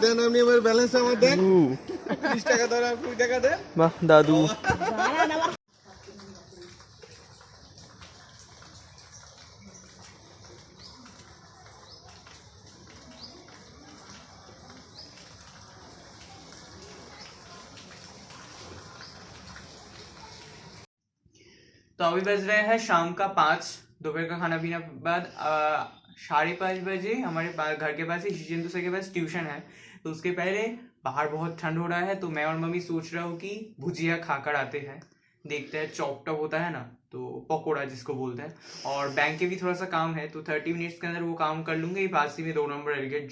দেন আপনি আমার ব্যালেন্স আমার দেন 30 টাকা ধরে আপনি টাকা দেন বাহ দাদু। तो अभी बज रहे हैं शाम का 5, दोपहर का खाना पीना के बाद 5:30 बजे हमारे घर के पास ही शिशेंदु सर के पास ट्यूशन है। तो उसके पहले बाहर बहुत ठंड हो रहा है, तो मैं और मम्मी सोच रहा हूँ कि भुजिया खाकर आते हैं, देखते हैं चॉप टॉप होता है ना, तो पकोड़ा जिसको बोलते हैं। और बैंक के भी थोड़ा सा काम है, तो 30 मिनट्स के अंदर वो काम कर लूंगे। पास ही में 2 नंबर एलगेट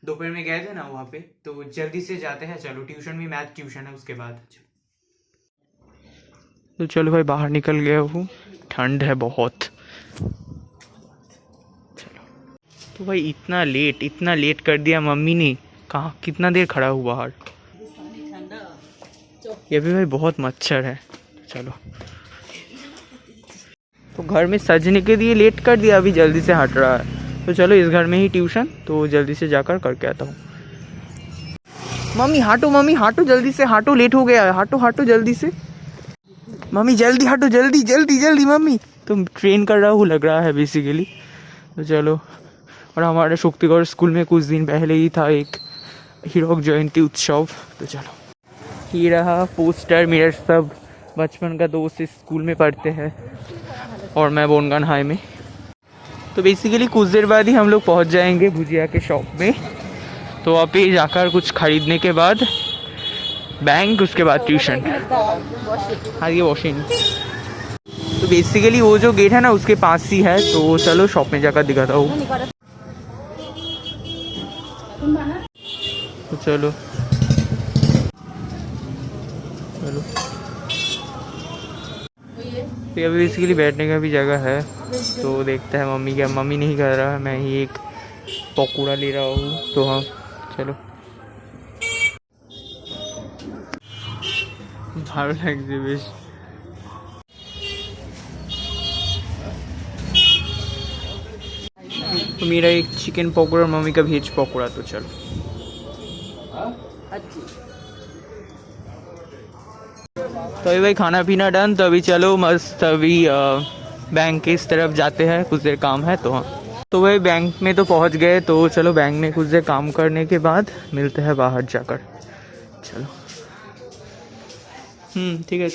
दोपहर में गए थे ना वहाँ पे, तो जल्दी से जाते हैं। चलो ट्यूशन में मैथ ट्यूशन है उसके बाद। तो चलो भाई बाहर निकल गया हूँ, ठंड है बहुत। चलो तो भाई इतना लेट कर दिया मम्मी ने, कहाँ कितना देर खड़ा हूँ बाहर। ये भी भाई बहुत मच्छर है। चलो तो घर में सजने के लिए लेट कर दिया, अभी जल्दी से हट रहा है। तो चलो इस घर में ही ट्यूशन, तो जल्दी से जाकर करके आता हूँ। मम्मी हाटो जल्दी से हाटो, लेट हो गया है, हाटो जल्दी से मम्मी, जल्दी हटो, जल्दी मम्मी। तुम ट्रेन कर रहा हूँ लग रहा है बेसिकली। तो चलो, और हमारे शक्तिगढ़ स्कूल में कुछ दिन पहले ही था एक हीरक जयंती उत्सव। तो चलो ये रहा पोस्टर, मेरे सब बचपन का दोस्त इस स्कूल में पढ़ते हैं और मैं बोनगान हाई में। तो बेसिकली कुछ देर बाद ही हम लोग पहुँच जाएंगे भुजिया के शॉप में। तो वहाँ पे जाकर कुछ खरीदने के बाद बैंक, उसके बाद ट्यूशन। हाँ ये वॉशिंग। तो बेसिकली वो जो गेट है ना उसके पास ही है, तो चलो शॉप में जाकर दिखाता हूँ। तो चलो तो अभी बेसिकली बैठने का भी जगह है, तो देखते हैं मम्मी क्या। मम्मी नहीं कर रहा है, मैं ही एक पकौड़ा ले रहा हूँ। तो हाँ चलो, ভালো লাগছে বেশ। तो मेरा एक चिकन पकौड़ा और मम्मी का वेज पकौड़ा। तो चलो तो अभी भाई खाना पीना डन, तो अभी चलो मस्त अभी बैंक के इस तरफ जाते हैं, कुछ देर काम है। तो हाँ तो भाई बैंक में तो पहुंच गए, तो चलो बैंक में कुछ देर काम करने के बाद मिलते हैं बाहर जाकर। चलो ठीक है।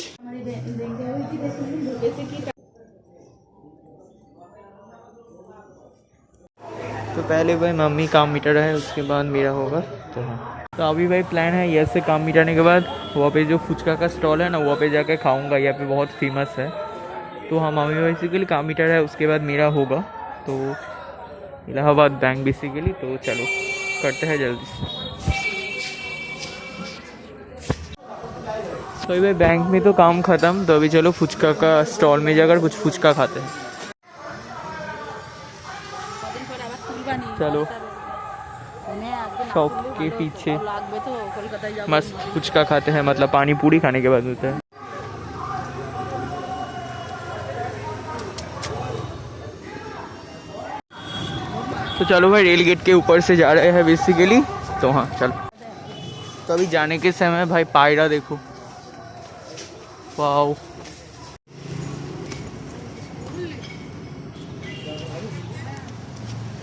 तो पहले भाई मम्मी काम मिटा रहा है, उसके बाद मेरा होगा। तो हाँ तो अभी भाई प्लान है यहाँ से काम मिटाने के बाद वहाँ पे जो फुचका का स्टॉल है ना, वहाँ पे जाकर खाऊंगा, यहाँ पे बहुत फेमस है। तो हाँ मम्मी बेसिकली काम मिटा रहा है, उसके बाद मेरा होगा। तो इलाहाबाद बैंक बेसिकली। तो चलो करते हैं जल्दी से। तो अभी भाई बैंक में तो काम ख़त्म, तो अभी चलो फुचका का स्टॉल में जाकर कुछ फुचका खाते हैं। चलो शॉप के पीछे मस्त फुचका खाते हैं, मतलब पानी पूरी खाने के बाद होता है। तो चलो भाई रेल गेट के ऊपर से जा रहे हैं बेसिकली। तो हाँ चलो, तो अभी जाने के समय भाई पायरा देखो, वाओ।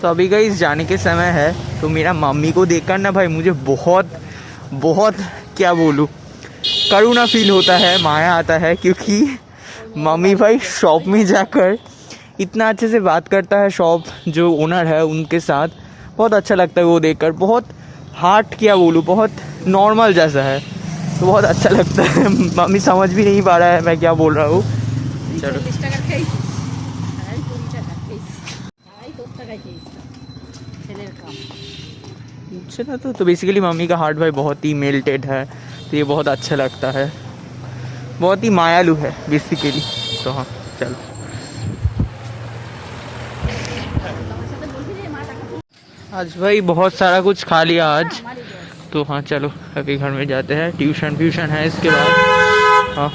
तो अभी गाइस जाने के समय है, तो मेरा मम्मी को देखकर ना भाई मुझे बहुत क्या बोलूँ, करुणा फील होता है, माया आता है। क्योंकि मम्मी भाई शॉप में जाकर इतना अच्छे से बात करता है, शॉप जो ओनर है उनके साथ, बहुत अच्छा लगता है वो देखकर। बहुत हार्ट क्या बोलूँ, बहुत नॉर्मल जैसा है, तो बहुत अच्छा लगता है। मम्मी समझ भी नहीं पा रहा है मैं क्या बोल रहा हूँ। चलो चलो तो बेसिकली मम्मी का हार्ट भाई बहुत ही मेल्टेड है, तो ये बहुत अच्छा लगता है, बहुत ही मायालु है बेसिकली। तो हाँ चलो आज भाई बहुत सारा कुछ खा लिया आज। तो हाँ चलो अभी घर में जाते हैं, ट्यूशन है इसके बाद। हाँ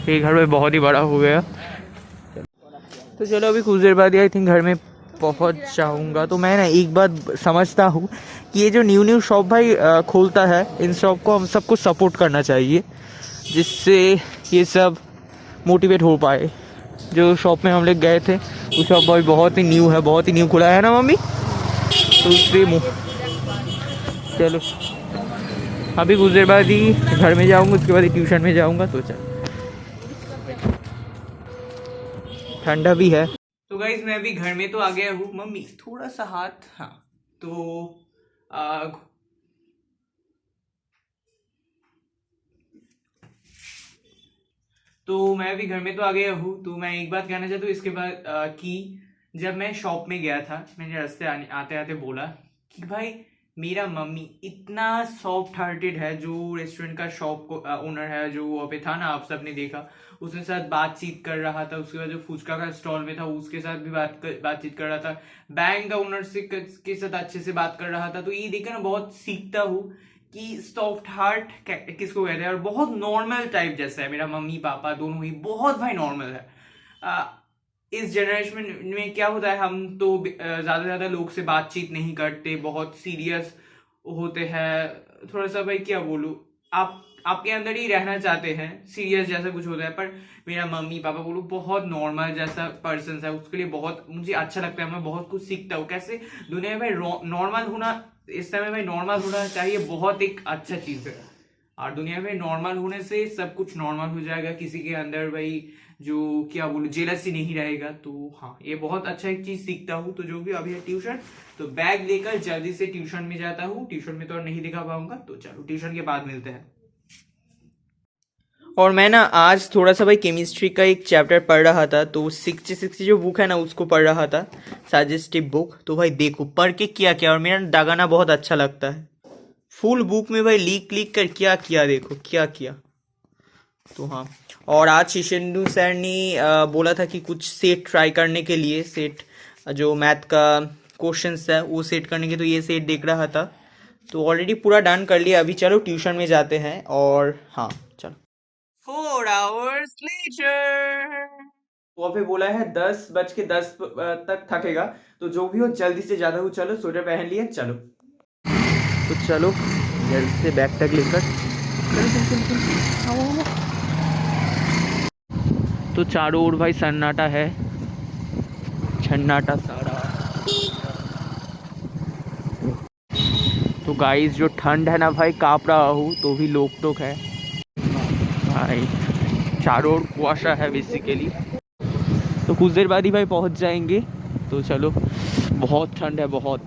ये घर में बहुत ही बड़ा हो गया। तो चलो अभी कुछ देर बाद आई थिंक घर में पहुंच जाऊंगा। तो मैं ना एक बात समझता हूँ ये जो न्यू शॉप भाई खोलता है, इन शॉप को हम सबको सपोर्ट करना चाहिए, जिससे ये सब मोटिवेट हो पाए। जो शॉप में हम लोग गए थे वो शॉप भाई बहुत ही न्यू है, बहुत ही न्यू खुला है ना मम्मी, तो इसलिए चलो अभी कुछ देर बाद ही घर में जाऊँगा, उसके बाद ही ट्यूशन में जाऊँगा। तो चल, ठंडा भी है। तो गाइज मैं अभी घर में तो आ गया हूँ। मम्मी थोड़ा सा हाथ, हाँ तो मैं अभी घर में तो आ गया हूँ। तो मैं एक बात कहना चाहता हूँ इसके बाद कि जब मैं शॉप में गया था, मैंने रास्ते आते आते बोला कि भाई मेरा मम्मी इतना सॉफ्ट हार्टेड है। जो रेस्टोरेंट का शॉप ओनर है, जो वहाँ पे था ना, आप सबने देखा, उसके साथ बातचीत कर रहा था। उसके बाद जो फुचका का स्टॉल में था उसके साथ भी बातचीत कर रहा था। बैंक का ओनर से के साथ अच्छे से बात कर रहा था। तो ये देखकर ना बहुत सीखता हूँ कि सॉफ्ट हार्ट किसको कहते हैं, और बहुत नॉर्मल टाइप जैसा है। मेरा मम्मी पापा दोनों ही बहुत भाई नॉर्मल है। इस जनरेशन में क्या होता है, हम तो ज्यादा से ज्यादा लोग से बातचीत नहीं करते, बहुत सीरियस होते हैं। थोड़ा सा भाई क्या बोलूं, आप आपके अंदर ही रहना चाहते हैं, सीरियस जैसा कुछ होता है। पर मेरा मम्मी पापा बोलो बहुत नॉर्मल जैसा पर्सन है, उसके लिए बहुत मुझे अच्छा लगता है। मैं बहुत कुछ सीखता हूँ कैसे दुनिया में भाई नॉर्मल होना, इस समय भाई नॉर्मल होना चाहिए, बहुत एक अच्छा चीज है। और दुनिया में नॉर्मल होने से सब कुछ नॉर्मल हो जाएगा। किसी के अंदर भाई जो क्या बोलूं जेलसी नहीं रहेगा। तो हाँ, ये बहुत अच्छा एक चीज सीखता हूँ। तो जो भी अभी है ट्यूशन, तो बैग लेकर जल्दी से ट्यूशन में जाता हूँ। ट्यूशन में तो और नहीं दिखा पाऊंगा, तो चलो ट्यूशन के बाद मिलते हैं। और मैं ना आज थोड़ा सा भाई केमिस्ट्री का एक चैप्टर पढ़ रहा था। तो 60 जो बुक है ना उसको पढ़ रहा था, सजेस्टिव बुक। तो भाई देखो पढ़ के क्या क्या, और मेरा दागाना बहुत अच्छा लगता है। फुल बुक में भाई लिख कर क्या किया, देखो क्या किया। तो हाँ, और आज शिशेंदु सर ने बोला था कि कुछ सेट ट्राई करने के लिए, सेट जो मैथ का क्वेश्चंस है वो सेट करने के, तो ये सेट देख रहा था। तो ऑलरेडी पूरा डन कर लिया। अभी चलो ट्यूशन में जाते हैं। और हाँ चलो 4 hours later। वहाँ पे बोला है 10:10 तक थकेगा। तो जो भी हो जल्दी से जाता हूँ। चलो स्वेटर पहन लिया, चलो। तो चलो जल्दी से बैग तक लेकर तो चारों ओर भाई सन्नाटा है, छन्नाटा सारा। तो गाइस जो ठंड है ना भाई, काँप रहा हूँ, तो भी लोग टोक है भाई। चारों ओर कुआशा है बेसिकली। तो कुछ देर बाद ही भाई पहुँच जाएंगे। तो चलो, बहुत ठंड है बहुत।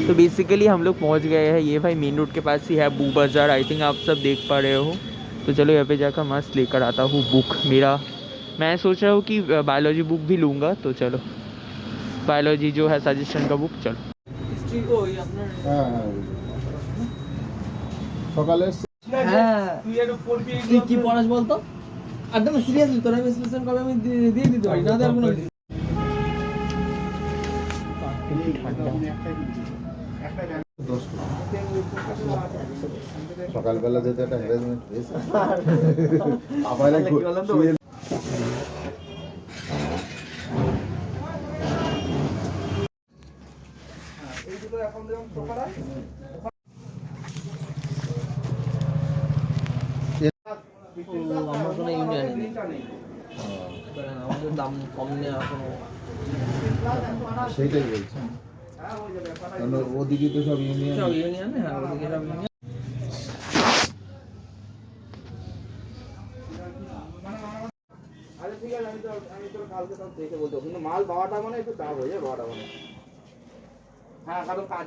तो बेसिकली हम लोग पहुँच गए हैं। ये भाई मेन रोड के पास ही है बू बाज़ार, आई थिंक आप सब देख पा रहे हो। तो चलो यहाँ पे जाकर मस्त लेकर आता हूँ बुक। मैं सोच रहा हूँ कि बायोलॉजी बुक भी लूँगा। तो चलो बायोलॉजी जो है सजेशन का बुक, चलो। সকালে হ্যাঁ তুই কি পড়াস বলতো? একদম সিরিয়াসলি তোরা বিশ্লেষণ করে আমি দিয়ে দিতে পারি না, দেওয়ার কোনো সকালবেলা যেতে একটা হ্যারাসমেন্ট হয়েছে আবার আমার কোনো ইউনিয়ন নেই, আমাদের দাম কম নেওয়া কোনো সেইটাই বলছি। কারণ ওদিকে তো সব ইউনিয়ন হ্যাঁ ওদিকে সব ইউনিয়ন। আরে ঠিক আছে, আমি তোর কালকে তো দেখে বলতে, কিন্তু মাল বাবাটা মানে একটু চাপ হয়ে যায়, বাবাটা মানে হ্যাঁ কারণ কাজ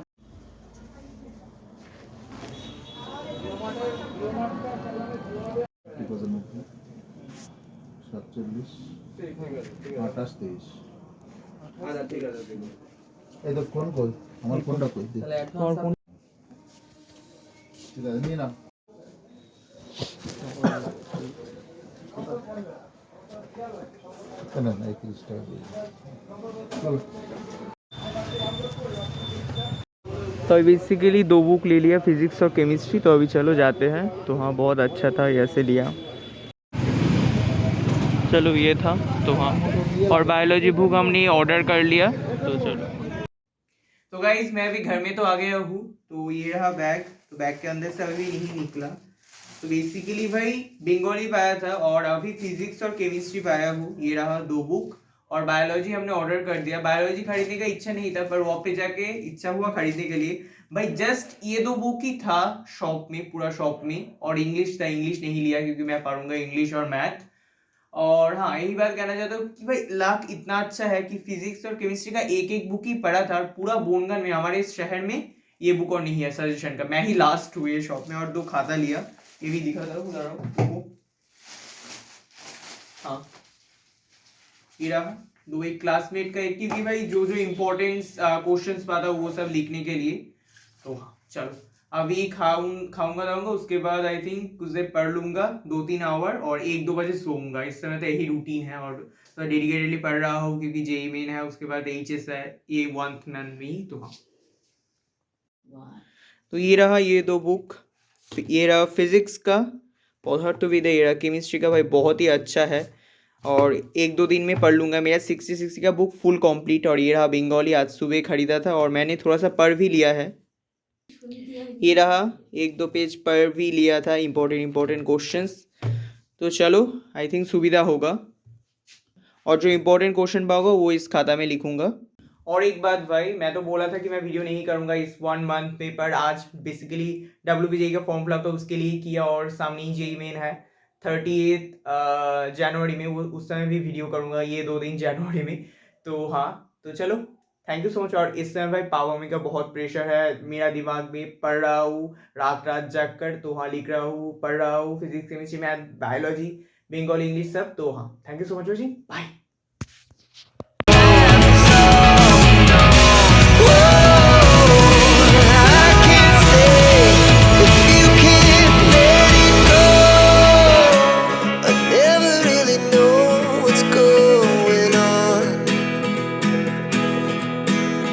এই তো ফোন কই, আমার ফোনটা কই দে। ঠিক আছে নিয়ে নাও। না না 31 টাকা দিয়ে চলো। तो बेसिकली 2 बुक ले लिया, फिजिक्स और केमिस्ट्री। तो अभी चलो जाते हैं। तो हाँ बहुत अच्छा था, ऐसे लिया। चलो ये था। तो हाँ, और बायोलॉजी बुक हमने ऑर्डर कर लिया। तो चलो, तो गाइस मैं अभी घर में तो आ गया हूँ। तो ये रहा बैग, तो बैग के अंदर से अभी नहीं निकला। तो बेसिकली भाई बंगाली पाया था और अभी फिजिक्स और केमिस्ट्री पाया हूँ। ये रहा 2 बुक और बायोलॉजी हमने ऑर्डर कर दिया। बायोलॉजी खरीदने का इच्छा नहीं था पर वहाँ पे जाके इच्छा हुआ खरीदने के लिए। भाई जस्ट ये 2 बुक ही था शॉप में, पूरा शॉप में, और इंग्लिश था, इंग्लिश नहीं लिया क्योंकि मैं पढ़ूंगा इंग्लिश और मैथ। और हाँ, यही बात कहना चाहता हूँ कि भाई लक इतना अच्छा है कि फिजिक्स और केमिस्ट्री का एक एक बुक ही पढ़ा था और पूरा बोनगन में, हमारे इस शहर में ये बुक और नहीं है सजेशन का। मैं ही लास्ट हुए शॉप में और 2 खाता लिया। ये भी दिखा था, बता रहा हूँ। हाँ, ये रहा 2 एक क्लासमेट का एक, क्योंकि भाई जो जो इम्पोर्टेंट क्वेश्चंस पाता वो सब लिखने के लिए। तो हाँ चलो, अभी खाऊंगा दाऊंगा, उसके बाद आई थिंक कुछ देर पढ़ लूंगा 2-3 आवर और 1-2 बजे सोऊंगा। इस समय तो यही रूटीन है और तो डेडिकेटेडली पढ़ रहा हूँ क्योंकि जेई मेन है, उसके बाद एचएस है, ये 1th नन में। तो हाँ, तो ये रहा ये 2 बुक। ये रहा फिजिक्स का पॉथर टू विद, ये रहा केमिस्ट्री का। भाई बहुत ही अच्छा है और 1-2 दिन में पढ़ लूंगा। मेरा 60 का बुक फुल कंप्लीट। और ये रहा बंगाली, आज सुबह खरीदा था और मैंने थोड़ा सा पढ़ भी लिया है। ये रहा 1-2 पेज पढ़ भी लिया था, इम्पोर्टेंट क्वेश्चंस। तो चलो आई थिंक सुविधा होगा और जो इम्पोर्टेंट क्वेश्चन पाऊंगा वो इस खाता में लिखूंगा। और एक बात भाई, मैं तो बोला था कि मैं वीडियो नहीं करूंगा इस 1 मंथ में, पर आज बेसिकली WBJEE का फॉर्म फिलअप तो उसके लिए किया और सामने ही जेई मेन है 38 जनवरी में, वो उस समय भी वीडियो करूंगा, ये 2 दिन जनवरी में। तो हाँ, तो चलो थैंक यू सो मच। और इस समय भाई पावर में का बहुत प्रेशर है, मेरा दिमाग में पढ़ रहा हूँ रात जाग कर। तो हाँ, लिख रहा हूँ, पढ़ रहा हूँ, physics chemistry math biology Bengali English सब। तो हाँ, thank you so much watching, bye.